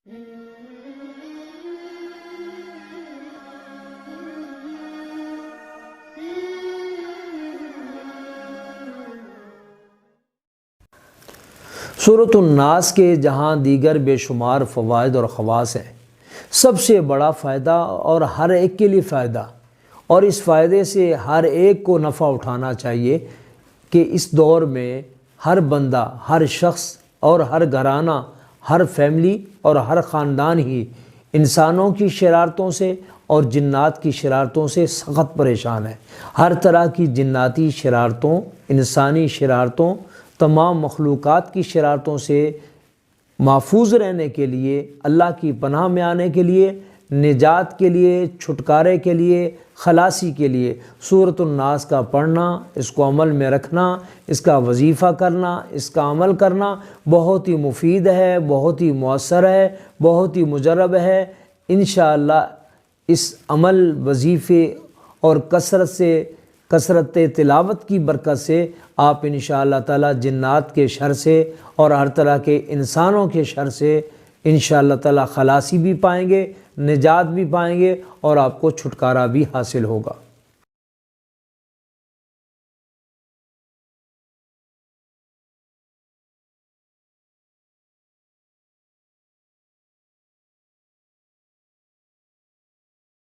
سورۃ الناس کے جہاں دیگر بے شمار فوائد اور خواص ہیں، سب سے بڑا فائدہ اور ہر ایک کے لیے فائدہ، اور اس فائدے سے ہر ایک کو نفع اٹھانا چاہیے کہ اس دور میں ہر بندہ، ہر شخص اور ہر گھرانہ، ہر فیملی اور ہر خاندان ہی انسانوں کی شرارتوں سے اور جنات کی شرارتوں سے سخت پریشان ہے۔ ہر طرح کی جناتی شرارتوں، انسانی شرارتوں، تمام مخلوقات کی شرارتوں سے محفوظ رہنے کے لیے، اللہ کی پناہ میں آنے کے لیے، نجات کے لیے، چھٹکارے کے لیے، خلاصی کے لیے سورۃ الناس کا پڑھنا، اس کو عمل میں رکھنا، اس کا وظیفہ کرنا، اس کا عمل کرنا بہت ہی مفید ہے، بہت ہی مؤثر ہے، بہت ہی مجرب ہے۔ انشاءاللہ اس عمل، وظیفے اور کثرت تلاوت کی برکت سے آپ انشاءاللہ تعالی جنات کے شر سے اور ہر طرح کے انسانوں کے شر سے انشاءاللہ تعالی خلاصی بھی پائیں گے، نجات بھی پائیں گے اور آپ کو چھٹکارا بھی حاصل ہوگا۔